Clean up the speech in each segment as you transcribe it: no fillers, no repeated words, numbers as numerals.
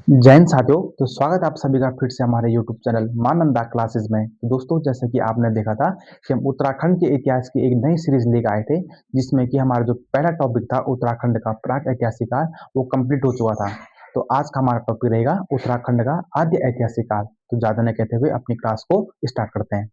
जैन साथियों, तो स्वागत है आप सभी का फिर से हमारे YouTube चैनल मानंदा क्लासेस में। तो दोस्तों, जैसे कि आपने देखा था कि हम उत्तराखंड के इतिहास की एक नई सीरीज लेकर आए थे, जिसमें कि हमारा जो पहला टॉपिक था उत्तराखंड का प्राक ऐतिहासिक काल, वो कंप्लीट हो चुका था। तो आज का हमारा टॉपिक रहेगा उत्तराखंड का आद्य ऐतिहासिक काल। तो ज्यादा न कहते हुए अपनी क्लास को स्टार्ट करते हैं।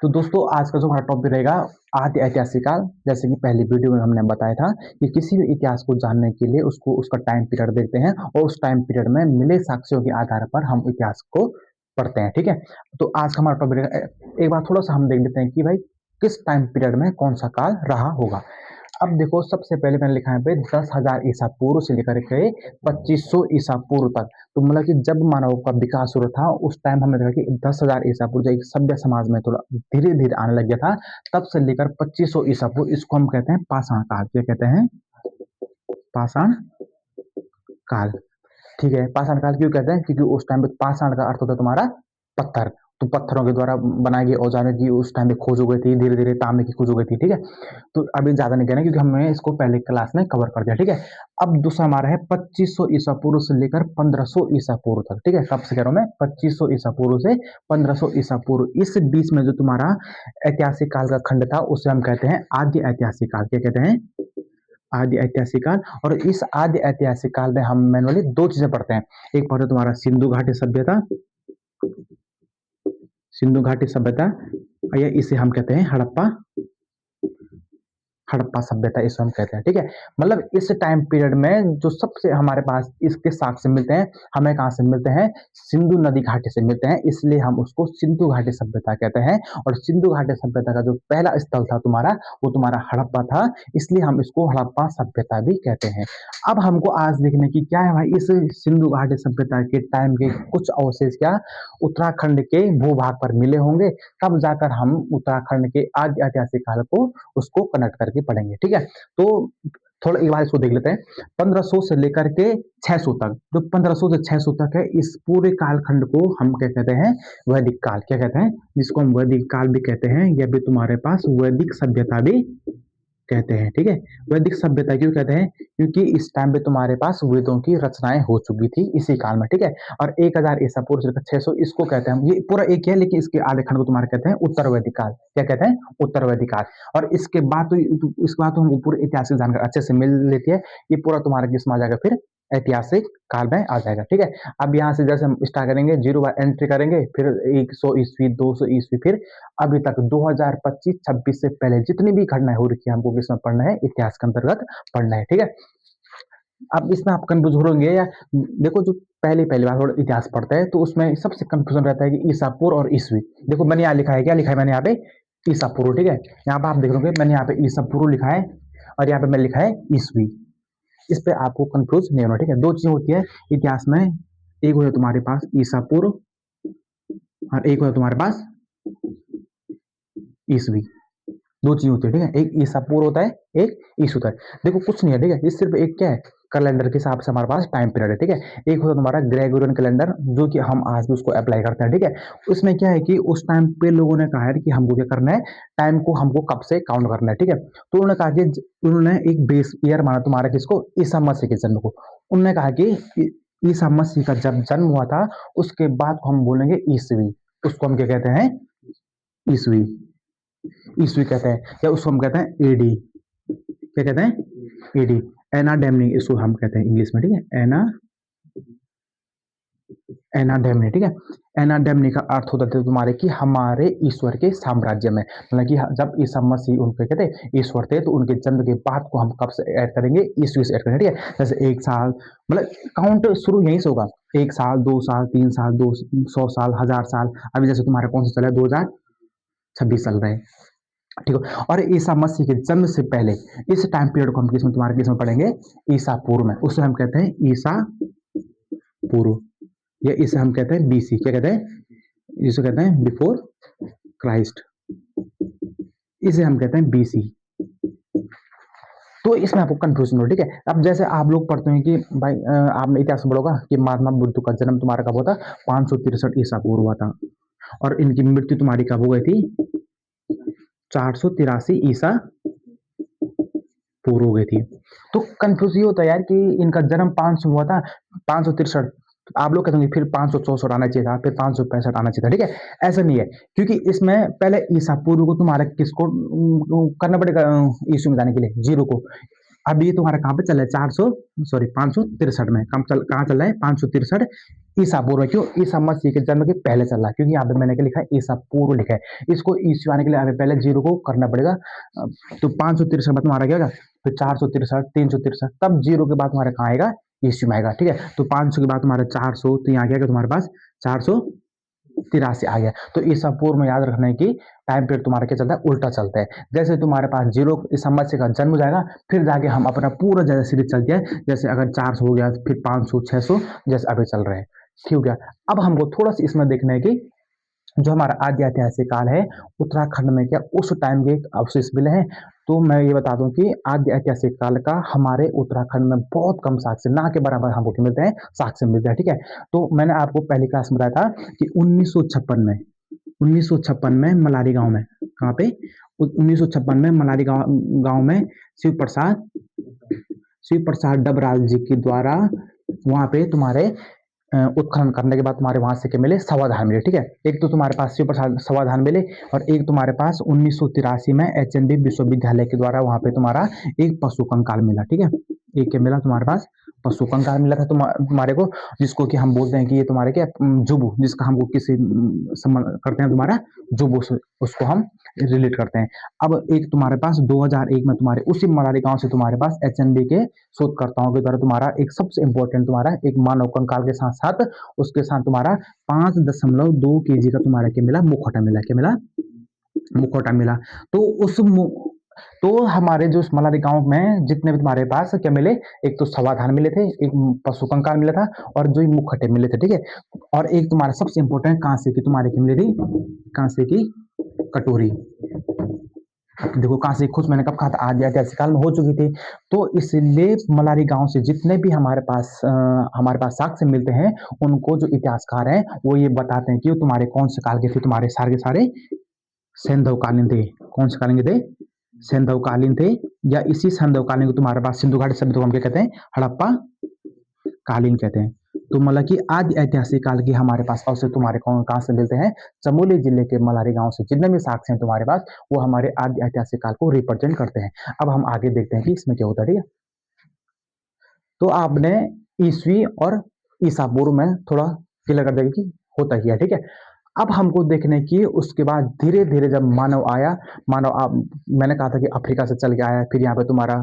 तो दोस्तों, आज का जो हमारा टॉपिक रहेगा आद्य ऐतिहासिक काल। जैसे कि पहली वीडियो में हमने बताया था कि किसी भी इतिहास को जानने के लिए उसको उसका टाइम पीरियड देखते हैं और उस टाइम पीरियड में मिले साक्ष्यों के आधार पर हम इतिहास को पढ़ते हैं। ठीक है, तो आज का हमारा टॉपिक रहेगा, एक बार थोड़ा सा हम देख लेते हैं कि भाई किस टाइम पीरियड में कौन सा काल रहा होगा। अब देखो, सबसे पहले मैंने लिखा है पे 10,000 ईसा पूर्व से लेकर के 2500 ईसा पूर्व तक। तो मतलब कि जब मानव का विकास हो रहा था उस टाइम हमने देखा कि 10,000 ईसा पूर्व जब एक सभ्य समाज में थोड़ा धीरे धीरे आने लग गया था, तब से लेकर 2500 ईसा पूर्व, इसको हम कहते हैं पाषाण काल। क्या कहते हैं? पाषाण काल। ठीक है, पाषाण काल क्यों कहते हैं? क्योंकि उस टाइम पे पाषाण का अर्थ होता है तुम्हारा पत्थर। तो पत्थरों के द्वारा बनाए गए औजारों की उस टाइम पे खोज हो गई थी, धीरे धीरे तांबे की खोज हो गई थी। ठीक है, तो अभी ज्यादा नहीं कहना क्योंकि हमने इसको पहले क्लास में कवर कर दिया। ठीक है, अब दूसरा हमारा है 2500 ईसा पूर्व से लेकर 1500 ईसा पूर्व तक। ठीक है, कब से कह रहा हूं मैं? 2500 ईसा पूर्व से 1500 ईसा पूर्व। इस बीच में जो तुम्हारा ऐतिहासिक काल का खंड था उसे हम कहते हैं आद्य ऐतिहासिक काल। क्या कहते हैं? आदि ऐतिहासिक काल। और इस आदि ऐतिहासिक काल में हम मैनुअली दो चीजें पढ़ते हैं। एक पढ़ते तुम्हारा सिंधु घाटी सभ्यता, सिंधु घाटी सभ्यता, या इसे हम कहते हैं हड़प्पा, हड़प्पा सभ्यता इसे हम कहते हैं। ठीक है, मतलब इस टाइम पीरियड में जो सबसे हमारे पास इसके साक्ष्य मिलते हैं, हमें कहां से मिलते हैं? सिंधु नदी घाटी से मिलते हैं, इसलिए हम उसको सिंधु घाटी सभ्यता कहते हैं। और सिंधु घाटी सभ्यता का जो पहला स्थल था तुम्हारा, वो तुम्हारा हड़प्पा था, इसलिए हम इसको हड़प्पा सभ्यता भी कहते हैं। अब हमको आज देखने की क्या है भाई, इस सिंधु घाटी सभ्यता के टाइम के कुछ अवशेष क्या उत्तराखंड के भूभाग पर मिले होंगे, तब जाकर हम उत्तराखंड के आदि ऐतिहासिक काल को उसको कनेक्ट करके पढ़ेंगे। ठीक है, तो थोड़ा एक बार इसको देख लेते हैं। 1500 से लेकर के 600 तक, जो 1500 से 600 तक है, इस पूरे कालखंड को हम क्या कहते हैं? वैदिक काल। क्या कहते हैं? जिसको हम वैदिक काल भी कहते हैं, या भी तुम्हारे पास वैदिक सभ्यता भी कहते हैं। ठीक है, वैदिक सभ्यता क्यों कहते हैं? क्योंकि इस टाइम पे तुम्हारे पास वेदों की रचनाएं हो चुकी थी इसी काल में। ठीक है, और 1000 ईसा पूर्व से लेकर 600, इसको कहते हैं हम, ये पूरा एक ही है लेकिन इसके आधे खंड को तुम्हारे कहते हैं उत्तर वैदिक काल। क्या कहते हैं? उत्तर वैदिक काल। और इसके बाद इसके बाद तो हमको पूरे ऐतिहासिक जानकारी अच्छे से मिल लेती है। ये पूरा तुम्हारा किसमें आ जाएगा फिर? ऐतिहासिक काल में आ जाएगा। ठीक है, अब यहाँ से जैसे हम स्टार्ट करेंगे, जीरो बार एंट्री करेंगे, फिर 100 ईस्वी, 200 ईस्वी, फिर अभी तक 2025-26 से पहले जितनी भी घटनाएं हो रखी है हमको किसमें पढ़ना है? इतिहास के अंतर्गत पढ़ना है। ठीक है, अब इसमें आप कंफ्यूज होंगे या देखो, जो पहली पहली बार थोड़ा इतिहास पढ़ते हैं तो उसमें सबसे कंफ्यूजन रहता है कि ईसा पूर्व और ईस्वी। देखो मैंने यहाँ लिखा है, क्या लिखा है मैंने यहाँ पे? ईसा पूर्व। ठीक है, यहाँ पे आप देख लोगे मैंने यहाँ पे ईसा पूर्व लिखा है और यहाँ पे मैंने लिखा है ईस्वी। इस पे आपको कंफ्यूज नहीं होना। ठीक है, दो चीजें होती है इतिहास में, एक होता है तुम्हारे पास ईसा पूर्व और एक होता है तुम्हारे पास ईस्वी। दो चीज होती है। ठीक है, एक ईसा पूर्व होता है, एक ईसवी होता है। देखो कुछ नहीं है। ठीक है, ये सिर्फ एक क्या है? कैलेंडर के हिसाब से हमारे पास टाइम पीरियड है। ठीक है, एक होता है तुम्हारा ग्रेगोरियन कैलेंडर, जो कि हम आज भी उसको अप्लाई करते हैं। ठीक है, उसमें क्या है कि उस टाइम पे लोगों ने कहा है कि हमको क्या करना है? टाइम को हमको कब से काउंट करना है। ठीक है, तो उन्होंने कहा कि उन्होंने एक बेस ईयर माना तुम्हारा किसको? ईसा मसीह के जन्म को। उन्होंने कहा कि ईसा मसीह का जब जन्म हुआ था उसके बाद को हम बोलेंगे ईस्वी। उसको हम क्या कहते हैं? ईस्वी। ईस्वी कहते हैं, या उसको हम कहते हैं एडी। क्या कहते हैं? एडी, एनाडेमनी इसको हम कहते हैं इंग्लिश में। ठीक है, एनाडेमनी। ठीक है, एनाडेमनी का अर्थ होता है तुम्हारे कि हमारे ईश्वर के साम्राज्य में, मतलब कि जब ईसा मसीह उनके कहते ईश्वर थे तो उनके जन्म के बाद को हम कब से ऐड करेंगे? ईस्वी से ऐड करेंगे। ठीक है, जैसे एक साल, मतलब काउंट शुरू यहीं से होगा। एक साल, 2 साल, 3 साल, 100 साल, 1000 साल। अभी जैसे तुम्हारे कौन सा चला है? 2026 चल रहा है। ठीक है, और ईसा मसीह के जन्म से पहले इस टाइम पीरियड को हम किसमें तुम्हारे किसमें पढ़ेंगे? ईसा पूर्व में। उसे हम कहते हैं ईसा पूर्व, या इसे हम कहते हैं बीसी। क्या कहते हैं? इसे कहते हैं बिफोर क्राइस्ट, इसे हम कहते हैं बीसी। तो इसमें आपको कंफ्यूजन हो। ठीक है, अब जैसे आप लोग पढ़ते हैं कि भाई आपने इतिहास में पढ़ोगा कि महात्मा बुद्ध का जन्म तुम्हारा कब हुआ था? 563 ईसा पूर्व हुआ था, और इनकी मृत्यु तुम्हारी कब हो गई थी? 483 ईसा पूर्व हो गई थी। तो कंफ्यूज ये होता है यार कि इनका जन्म 500 हुआ था, 563, आप लोग कहते होंगे फिर 564 आना चाहिए था, फिर 565 आना चाहिए था, ठीक है? ऐसा नहीं है, क्योंकि इसमें पहले ईसा पूर्व को तुम्हारा किसको करना पड़ेगा, ईसु में जाने के लिए 0 को। अब ये तुम्हारा कहाँ पे चल रहा है, 563 में, कहाँ चल रहा है, 563 ईसा पूर्व। क्यों? ईसा मसीह के जन्म के पहले चल रहा है, क्योंकि यहाँ पे मैंने क्या लिखा है, ईसा पूर्व लिखा है। इसको ईसु आने के लिए हमें पहले 0 को करना पड़ेगा। तो 563 में तुम्हारा क्या होगा, फिर 463, 363, तब 0 के बाद तुम्हारा कहाँ आएगा, ईसु में आएगा, ठीक है? तो 500 के बाद तुम्हारा 400, तो यहाँ क्या आएगा तुम्हारे पास, 483 आ गया। तो ईसा पूर्व में याद रखना है कि टाइम पीरियड तुम्हारा क्या चलता है, उल्टा चलता है। जैसे तुम्हारे पास 0 ईसा मसीह का जन्म हो जाएगा, फिर जाके हम अपना पूरा जैसे सीरीज चलती है, जैसे अगर 400 हो गया, फिर 500, 600, जैसे अभी चल रहे हैं, ठीक हो गया? अब हमको थोड़ा सा इसमें देखना है कि जो हमारा आदि ऐतिहासिक काल है, उत्तराखंड में क्या उस टाइम के अवशेष मिले हैं? तो मैं ये बता दूं कि आदि ऐतिहासिक काल का हमारे उत्तराखंड में बहुत कम साक्ष्य, ना के बराबर हमको क्या मिलते हैं, साक्ष्य मिलते हैं, ठीक है? तो मैंने आपको पहली क्लास में बताया था कि 1956 में मलारी गांव में, कहाँ पे, 1956 में मलारी गांव में शिव प्रसाद डबराल जी के द्वारा वहां पे तुम्हारे उत्खनन करने के बाद तुम्हारे वहां से क्या मिले, समाधान मिले, ठीक है? एक तो तुम्हारे पास शिव प्रसाद समाधान मिले, और एक तुम्हारे पास 1983 में एचएनडी विश्वविद्यालय के द्वारा वहां पे तुम्हारा एक पशु कंकाल मिला, ठीक है? एक क्या मिला तुम्हारे पास, पशु कंकाल मिला था तुम्हारे को, जिसको कि हम बोलते हैं कि ये तुम्हारे क्या, जुबू, जिसका हमको किसी संबंध करते हैं, तुम्हारा जुबू उसको हम रिलेट करते हैं। अब एक तुम्हारे पास 2001 में तुम्हारे उसी मलारी गांव से तुम्हारे पास एचएनडी के शोधकर्ताओं के द्वारा तुम्हारा एक सबसे इंपॉर्टेंट तुम्हारा एक मानव कंकाल के साथ साथ उसके साथ तुम्हारा 5.2 kg का तुम्हारा क्या मिला, मुखौटा मिला, क्या मिला, मुखौटा मिला। तो तो हमारे जो मलारी गांव में जितने भी तुम्हारे पास क्या मिले, एक तो समाधान मिले थे, एक पशु कंकाल मिला था, और जो मुखौटे मिले थे, ठीक है? और एक तुम्हारा सबसे इंपॉर्टेंट कांसे की तुम्हारे क्या मिली थी, कांसे की कटोरी। देखो कांसे की खोज मैंने कब कहा था, आदि ऐतिहासिक काल में हो चुकी थी। तो इसलिए मलारी गांव से जितने भी हमारे पास साक्ष्य मिलते हैं, उनको जो इतिहासकार हैं वो ये बताते हैं कि वो तुम्हारे कौन से काल के थे, तुम्हारे सारे के सारे सैंधवकालीन थे। कौन से कालीन के थे, सैंधवकालीन थे, या इसी सैंधवकालीन को तुम्हारे पास सिंधु घाटी सभ्यता को हम क्या कहते हैं, हड़प्पा कालीन कहते हैं। तो मतलब कि आदि ऐतिहासिक काल की हमारे पास अवशेष तुम्हारे कहाँ से मिलते हैं, चमोली जिले के मलारी गांव से जितने भी साक्ष्य हैं तुम्हारे पास, वो हमारे आदि ऐतिहासिक काल को रिप्रेजेंट करते हैं। अब हम आगे देखते हैं कि इसमें क्या होता है, ठीक है? तो आपने ईसवी और ईसा पूर्व में थोड़ा क्लियर कर देगा कि होता ही है, ठीक है? अब हमको देखने की उसके बाद धीरे धीरे जब मानव आया, मैंने कहा था कि अफ्रीका से चल के आया, फिर यहाँ पे तुम्हारा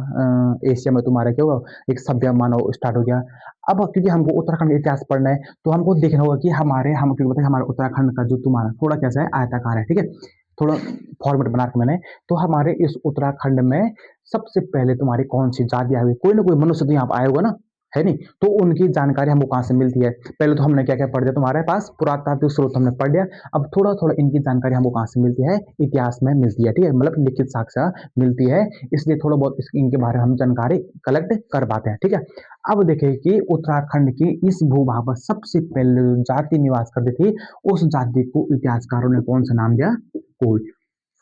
एशिया में तुम्हारा क्या हुआ, एक सभ्य मानव स्टार्ट हो गया। अब क्योंकि हमको उत्तराखंड का इतिहास पढ़ना है, तो हमको देखना होगा कि हम क्योंकि बताए हमारे उत्तराखंड का जो तुम्हारा थोड़ा कैसा है, आयताकार है, ठीक है? थोड़ा फॉर्मेट बना के मैंने, तो हमारे इस उत्तराखंड में सबसे पहले तुम्हारी कौन सी जाति आई हुई, कोई ना कोई मनुष्य तो यहाँ पे आया होगा ना, है नहीं? तो उनकी जानकारी हमको कहाँ से मिलती है? पहले तो हमने क्या क्या पढ़ दिया, तुम्हारे पास पुरातात्विक स्रोत हमने पढ़ लिया। अब थोड़ा थोड़ा इनकी जानकारी हमको कहाँ से मिलती है, इतिहास में मिलती है, ठीक है? मतलब लिखित साक्ष्य मिलती है, इसलिए थोड़ा बहुत इनके बारे में हम जानकारी कलेक्ट कर पाते हैं, ठीक है? अब देखें कि उत्तराखंड की इस भूभाग पर सबसे पहले जो जाति निवास करती थी, उस जाति को इतिहासकारों ने कौन सा नाम दिया, कोल।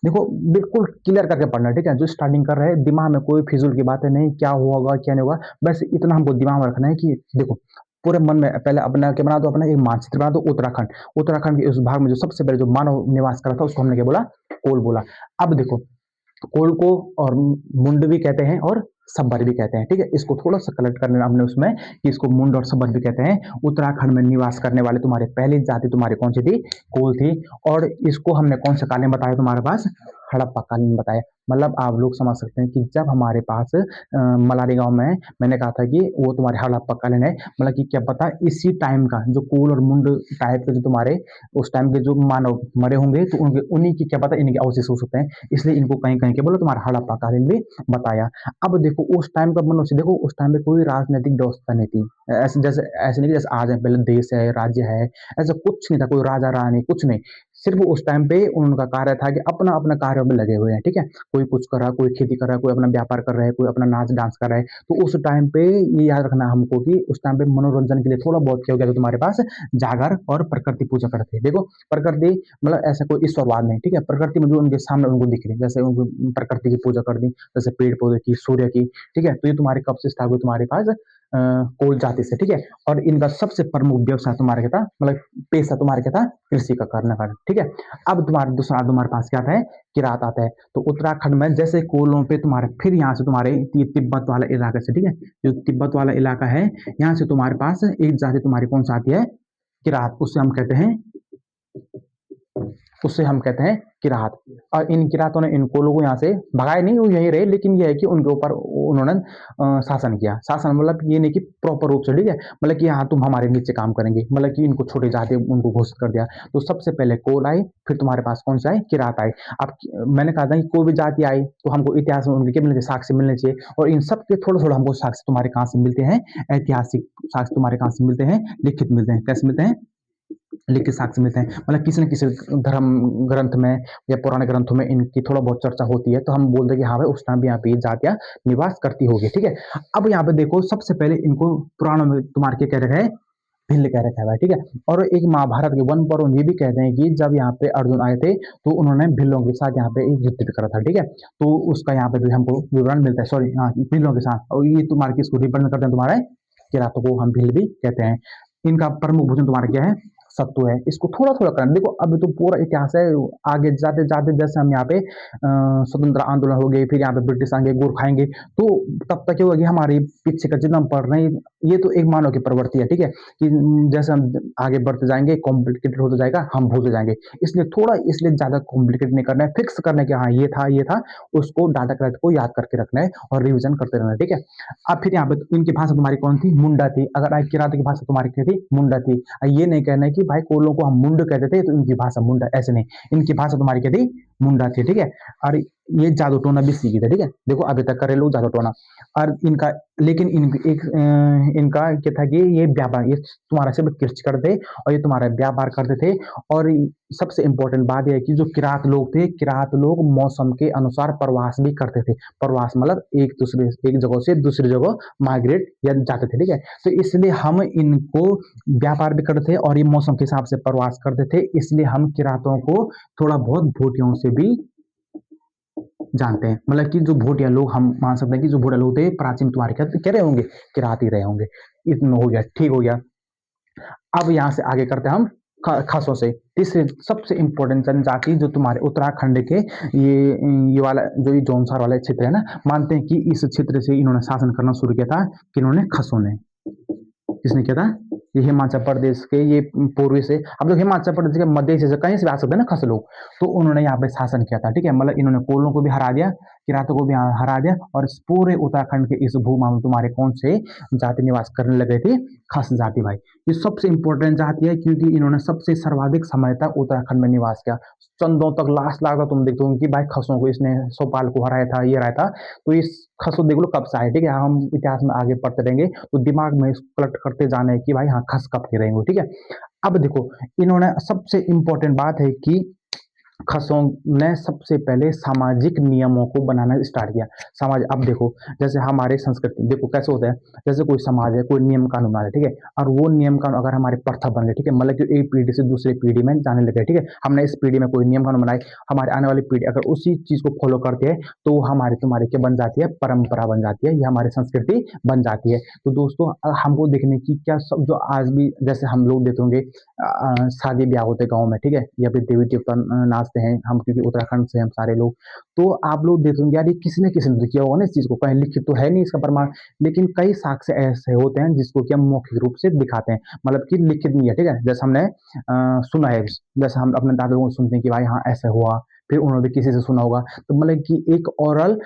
देखो बिल्कुल क्लियर करके पढ़ना, ठीक है? जो स्टार्टिंग कर रहे हैं दिमाग में कोई फिजूल की बातें नहीं, क्या होगा क्या नहीं होगा, बस इतना हमको दिमाग में रखना है कि देखो पूरे मन में पहले अपना क्या बना दो, अपना एक मानचित्र बना दो। उत्तराखंड के उस भाग में जो सबसे पहले जो मानव निवास करा था उसको हमने क्या बोला, कोल बोला। अब देखो कोल को और मुंड भी कहते हैं और सब्बर भी कहते हैं, ठीक है? इसको थोड़ा सा कलेक्ट करना हमने उसमें कि इसको मुंड और सब्बर भी कहते हैं। उत्तराखंड में निवास करने वाले तुम्हारे पहली जाति तुम्हारी कौन सी थी, कोल थी। और इसको हमने कौन सा कालीन बताया तुम्हारे पास, हड़प्पा कालीन बताया। मतलब आप लोग समझ सकते हैं कि जब हमारे पास मलारी गांव में मैंने कहा था कि वो तुम्हारे हड़प्पा कालीन है, मतलब कि क्या पता इसी टाइम का जो कोल और मुंड टाइप के जो तुम्हारे उस टाइम के जो मानव मरे होंगे, तो उनके उन्हीं की क्या पता इनके अवशेष हो सकते हैं, इसलिए इनको कहीं कहीं के बोलो तुम्हारा हड़प्पा कालीन भी बताया। अब देखो उस टाइम का मनुष्य, देखो उस टाइम में कोई राजनीतिक व्यवस्था नहीं थी, ऐसे नहीं कि जैसे आज है, पहले देश है, राज्य है, ऐसा कुछ नहीं था, कोई राजा रानी कुछ नहीं। सिर्फ उस टाइम पे उनका कार्य था कि अपना कार्यों में लगे हुए हैं, ठीक है। कोई कुछ कर रहा है, कोई खेती कर रहा है, कोई अपना व्यापार कर रहा है, कोई अपना नाच डांस कर रहा है। तो उस टाइम पे ये याद रखना हमको कि उस टाइम पे मनोरंजन के लिए थोड़ा बहुत क्या हो गया था तुम्हारे पास, जागर और प्रकृति पूजा करते थे। देखो प्रकृति मतलब ऐसा कोई ईश्वरवाद नहीं, ठीक है। प्रकृति में जो उनके सामने उनको दिख रही, जैसे उनको प्रकृति की पूजा कर दी, जैसे पेड़ पौधे की, सूर्य की, ठीक है। तो ये तुम्हारे कब से स्टार्ट हुई तुम्हारे पास, कोल जाति से, ठीक है। और इनका सबसे प्रमुख व्यवसाय तुम्हारे क्या था, मतलब पेशा तुम्हारे क्या था, कृषि का करने का, ठीक है। अब तुम्हारे पास क्या आता है, किरात आता है। तो उत्तराखंड में जैसे कोलों पे तुम्हारे, फिर यहाँ से तुम्हारे तिब्बत वाला इलाका से, ठीक है, जो तिब्बत वाला इलाका है, यहाँ से तुम्हारे पास एक जाति तुम्हारी कौन सी आती है, किरात। उससे हम कहते हैं किरात। और इन किरातों ने इनको लोगों यहाँ से भगाए नहीं, वो यहीं रहे, लेकिन ये है कि उनके ऊपर उन्होंने शासन किया। शासन मतलब ये नहीं कि प्रॉपर रूप से, ठीक है, मतलब कि हाँ तुम हमारे नीचे काम करेंगे, मतलब कि इनको छोटे जाति उनको घोषित कर दिया। तो सबसे पहले कोल आए, फिर तुम्हारे पास कौन सा आए, किरात आए। अब मैंने कहा था कि कोई भी जाति आई तो हमको इतिहास में उनके क्या मिलने चाहिए, साक्ष्य मिलने चाहिए। और इन सब के थोड़ा थोड़ा हमको साक्ष्य तुम्हारे कहाँ से मिलते हैं, ऐतिहासिक साक्ष्य तुम्हारे कहाँ से मिलते हैं, लिखित मिलते हैं। कैसे मिलते हैं, लिखित साक्ष्य मिलते हैं। मतलब किसी न किसी धर्म ग्रंथ में या पुराने ग्रंथों में इनकी थोड़ा बहुत चर्चा होती है, तो हम बोलते हैं कि हाँ भाई उस टाइम भी यहाँ पे ये जातियां निवास करती होगी, ठीक है। अब यहाँ पे देखो, सबसे पहले इनको पुराणों में तुम्हारे क्या कह रखा है, भिल्ल कह रखा है भाई, ठीक है। और एक महाभारत के वन पर ये भी कहते हैं कि जब यहाँ पे अर्जुन आए थे तो उन्होंने भिल्लों के साथ यहाँ पे एक युद्ध भी करा था, ठीक है। तो उसका यहाँ पे भी हमको विवरण मिलता है, सॉरी हाँ, भिल्लों के साथ। और ये तुम्हारे किसको रिप्रेजेंट करते हैं, तुम्हारे किरातों को हम भिल भी कहते हैं। इनका प्रमुख भोजन तुम्हारा क्या है, सत्तू है। इसको थोड़ा थोड़ा करना देखो, अभी तो पूरा इतिहास है। आगे जाते जाते जैसे हम यहाँ पे स्वतंत्र आंदोलन हो गए, फिर यहाँ पे ब्रिटिश आएंगे, गोरखा आएंगे, तो तब तक क्या होगा कि हमारी पीछे का जितना हम पढ़ रहे हैं, ये तो एक मानव की प्रवृत्ति है, ठीक है, कि जैसे हम आगे बढ़ते जाएंगे कॉम्प्लिकेटेड होता जाएगा, हम भूलते जाएंगे। इसलिए ज्यादा कॉम्प्लिकेट नहीं करना है, फिक्स करना है कि हाँ ये था, उसको डाटा करेक्ट को याद करके रखना है और रिविजन करते रहना है, ठीक है। अब फिर यहाँ पे इनकी भाषा तुम्हारी कौन थी, मुंडा थी। अगर आज किरात की भाषा तुम्हारी क्या थी, मुंडा थी। ये नहीं कहना है कि भाई कोलों को हम मुंड कहते थे तो इनकी भाषा मुंडा, ऐसे नहीं। इनकी भाषा तुम्हारी क्या थी, मुंडा थी, ठीक है। और ये जादू टोना भी सीखी थे, ठीक है। देखो अभी तक करे लोग जादू टोना। और इनका, लेकिन इनका क्या था कि ये व्यापार, ये तुम्हारा सिर्फ कृषि करते और ये तुम्हारा व्यापार करते थे। और सबसे इंपॉर्टेंट बात यह है कि जो किरात लोग थे, किरात लोग मौसम के अनुसार प्रवास भी करते थे। प्रवास मतलब एक जगह से दूसरी जगह माइग्रेट या जाते थे, ठीक है। तो इसलिए हम इनको व्यापार भी करते थे और ये मौसम के हिसाब से प्रवास करते थे। इसलिए हम किरातों को थोड़ा बहुत भूटियों से भी जानते हैं। मतलब कि जो भूटिया लोग, हम मान सकते हैं कि जो भूटिया लोग थे प्राचीन तुम्हारे क्या रहे होंगे, किरात ही रहे होंगे। इतना हो गया, ठीक हो गया। अब यहाँ से आगे करते हैं हम खासों से। तीसरे सबसे इंपॉर्टेंट जनजाति जो तुम्हारे उत्तराखंड के ये वाला जो ये जौनसार वाला क्षेत्र है ना, मानते हैं कि इस क्षेत्र से इन्होंने शासन करना शुरू किया था, कि इन्होंने खसों ने। किसने किया था, ये हिमाचल प्रदेश के ये पूर्वी से, अब लोग हिमाचल प्रदेश के मध्य से कहीं से भी आ सकते हैं ना खस लोग, तो उन्होंने यहाँ पे शासन किया था, ठीक है। मतलब इन्होंने कोलों को भी हरा दिया, किरातों को भी हरा दिया, और इस पूरे उत्तराखंड के इस भूमा में तुम्हारे कौन से जाति निवास करने लगे थे, खस जाति भाई। ये सबसे इंपॉर्टेंट जाति है क्योंकि इन्होंने सबसे सर्वाधिक समय तक उत्तराखंड में निवास किया। चंदों तक लास्ट लाख तुम देखते हो कि भाई खसों को इसने सोपाल को हराया था, ये रहा था। तो इस खसों देख लो कब से आए, ठीक है। हम इतिहास में आगे पढ़ते रहेंगे तो दिमाग में कलेक्ट करते जाने की भाई हाँ खस कब के रहेंगे, ठीक है। अब देखो, इन्होंने सबसे इंपॉर्टेंट बात है कि खसों ने सबसे पहले सामाजिक नियमों को बनाना स्टार्ट किया। समाज, अब देखो जैसे हमारे संस्कृति देखो कैसे होता है, जैसे कोई समाज है, कोई नियम कानून बना है, ठीक है। और वो नियम कानून अगर हमारे प्रथा बन गए, ठीक है, मतलब कि एक पीढ़ी से दूसरी पीढ़ी में जाने लगे, ठीक है। हमने इस पीढ़ी में कोई नियम कानून बनाए, हमारे आने वाली पीढ़ी अगर उसी चीज को फॉलो करती है तो हमारी तुम्हारी क्या बन जाती है, परंपरा बन जाती है, ये हमारी संस्कृति बन जाती है। तो दोस्तों हमको देखने की क्या सब, जो आज भी जैसे हम लोग देते होंगे शादी ब्याह होते गाँव में, ठीक है, या फिर देवी देवता नाचते हैं, हम क्योंकि उत्तराखंड से हम सारे लोग, तो आप लोग देख होंगे यार ये किसी ने तो किया होगा ना इस चीज को, कहीं लिखित तो है नहीं इसका प्रमाण, लेकिन कई साक्ष्य ऐसे होते हैं जिसको कि हम मौखिक रूप से दिखाते हैं, मतलब कि लिखित नहीं है, ठीक है। जैसे हमने सुना है, जैसे हम अपने दादा को सुनते हैं कि भाई हाँ ऐसा हुआ, फिर उन्होंने भी किसी से सुना होगा, तो मतलब कि एक ओरल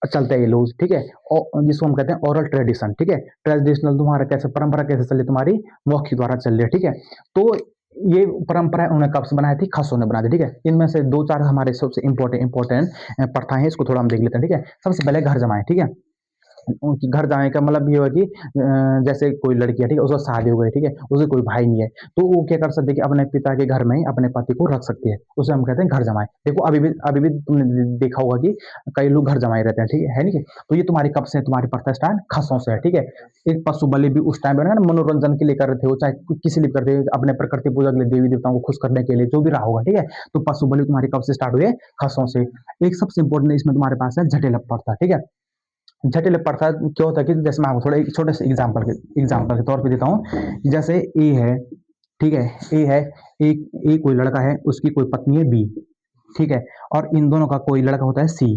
चलता है ये लोग, ठीक है, और जिसको हम कहते हैं ओरल ट्रेडिशन, ठीक है। ट्रेडिशनल तुम्हारा कैसे परंपरा कैसे चल रही, तुम्हारी मौखिक द्वारा चल रही है, ठीक है। तो ये परंपरा उन्होंने कब से बनाई थी, खसों ने बना दी, ठीक है। इनमें से दो चार हमारे सबसे इंपॉर्टेंट प्रथाएं हैं, इसको थोड़ा हम देख लेते हैं, ठीक है। सबसे पहले घर जमाए, ठीक है। उनकी घर जाने का मतलब ये हुआ कि जैसे कोई लड़की है, ठीक है, उसका शादी हो गई, ठीक है, उसे कोई भाई नहीं है, तो वो क्या कर सकती है कि अपने पिता के घर में ही अपने पति को रख सकती है, उसे हम कहते हैं घर जमाई। देखो अभी भी तुमने देखा होगा कि कई लोग घर जमाई रहते हैं, ठीक है नहीं? तो ये तुम्हारी कब से तुम्हारी प्रथा स्टार्ट खसों से है, ठीक है। एक पशु बलि भी उस टाइम पे ना मनोरंजन के लिए कर रहे थे, वो चाहे किसी लिए करते थे, अपने प्रकृति पूजा के लिए, देवी देवताओं को खुश करने के लिए, जो भी रहा होगा, ठीक है। तो पशु बलि तुम्हारी कब से स्टार्ट हुए? खसों से। एक सबसे इंपॉर्टेंट इसमें तुम्हारे पास है जटिल प्रथा, ठीक है। जटिल प्रथा क्या होता है कि जैसे मैं आपको थोड़ा एक छोटे से एग्जाम्पल के तौर पे देता हूँ। जैसे ए है, ठीक है, ए है, ए कोई लड़का है, उसकी कोई पत्नी है बी, ठीक है, और इन दोनों का कोई लड़का होता है सी,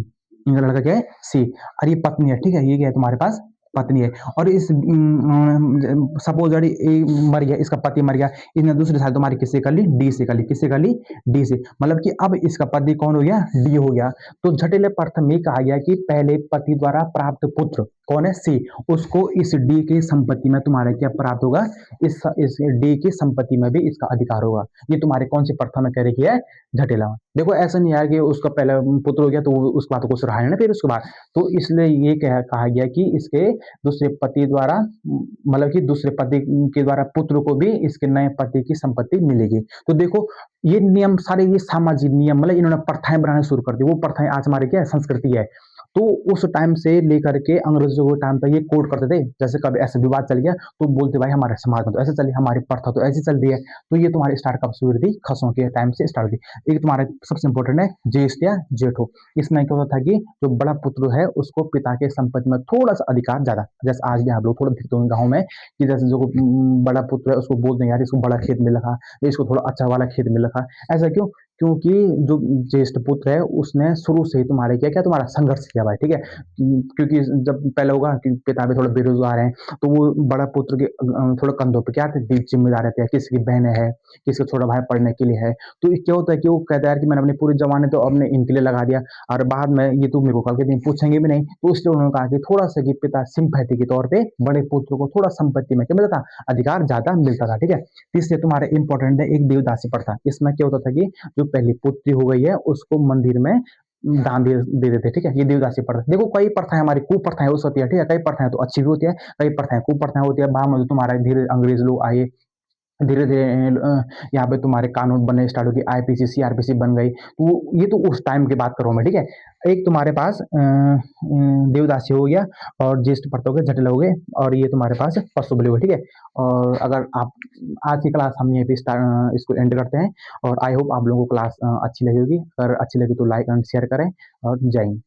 इनका लड़का क्या है सी, और ये पत्नी है, ठीक है, ये क्या है तुम्हारे पास पत्नी है। और इस सपोज मर गया, इसका पति मर गया, इसने दूसरी शादी तुम्हारी किससे कर ली? डी से कर ली। किससे कर ली? डी से। मतलब कि अब इसका पति कौन हो गया? डी हो गया। तो जटिल प्रथा में कहा गया कि पहले पति द्वारा प्राप्त पुत्र कौन है? सी, उसको इस डी की संपत्ति में तुम्हारा क्या प्राप्त होगा? इस डी की संपत्ति में भी इसका अधिकार होगा। ये तुम्हारे कौन सी प्रथा में कह रही है? जटिला। देखो ऐसा नहीं है कि उसका पहला पुत्र हो गया तो उस बात को सुराहा ना फिर उसके बाद। तो इसलिए ये कहा गया कि इसके दूसरे पति द्वारा, मतलब कि दूसरे पति के द्वारा पुत्र को भी इसके नए पति की संपत्ति मिलेगी। तो देखो ये नियम सारे, ये सामाजिक नियम, मतलब इन्होंने प्रथाएं बनाना शुरू कर दी। वो प्रथाएं आज हमारी क्या है? संस्कृति है। तो उस टाइम से लेकर के अंग्रेजों के टाइम तक ये कोड करते थे। जैसे कभी ऐसे विवाद चल गया तो बोलते भाई हमारे समाज में तो ऐसे चली, हमारी प्रथा तो ऐसी चल रही है। तो ये तुम्हारी स्टार्ट कब से हुई थी? खसों के टाइम से स्टार्ट हुई। एक तुम्हारा सबसे इंपॉर्टेंट है ज्येष्ठ या जेठो। इसमें क्या होता था कि जो बड़ा पुत्र है उसको पिता के संपत्ति में थोड़ा सा अधिकार ज्यादा, जैसे आज भी आप लोग थोड़ा देखते होंगे गाँव में कि जैसे जो बड़ा पुत्र है उसको बोलते हैं यार इसको बड़ा खेत मिल रखा, इसको थोड़ा अच्छा वाला खेत मिल रखा। ऐसा क्यों? क्योंकि जो ज्येष्ठ पुत्र है उसने शुरू से ही तुम्हारे क्या क्या तुम्हारा संघर्ष किया भाई, ठीक है। क्योंकि जब पहले होगा कि पिता भी थोड़ा बेरोजगार है, तो वो बड़ा पुत्र के थोड़ा कंधों पे क्या थे? जिम्मेदार रहते हैं, किसी की बहन है, किसी का छोटा भाई पढ़ने के लिए है। तो ये क्या होता है कि वो कहता है यार कि मैंने अपनी पूरी जवानी तो अपने इनके लिए लगा दिया, और बाद में ये तो मेरे को कल के दिन पूछेंगे भी नहीं। तो इसलिए उन्होंने कहा कि थोड़ा सा कि पिता सिंपैथी के तौर पे बड़े पुत्र को थोड़ा संपत्ति में क्या मिलता था? अधिकार ज्यादा मिलता था, ठीक है। तीसरे तुम्हारे इंपॉर्टेंट है एक देवदासी प्रथा। इसमें क्या होता था कि जो पहली पुत्री हो गई है उसको मंदिर में दान दे देते, ठीक है। ये देवदासी प्रथा। देखो कई प्रथाएं हमारी कुप्रथाएं हो सकती है, ठीक है। कई प्रथाएं तो अच्छी भी होती है, कई प्रथाएं कुप्रथाएं होती है। बाद में जो तुम्हारा धीरे अंग्रेज लोग आए, धीरे धीरे यहाँ पे तुम्हारे कानून बनने स्टार्ट हो गए, आईपीसी सीआरपीसी बन गई। तो ये तो उस टाइम की बात करूँ मैं, ठीक है। एक तुम्हारे पास देवदासी हो गया, और ज्येष्ठ प्रथा हो गए, जटिल हो गए, और ये तुम्हारे पास पशु बलि हो गए, ठीक है। और अगर आप आज की क्लास हम यहीं पे इसको एंड करते हैं, और आई होप आप लोगों को क्लास अच्छी लगी होगी। अगर अच्छी लगी तो लाइक एंड शेयर करें, और जय हिंद।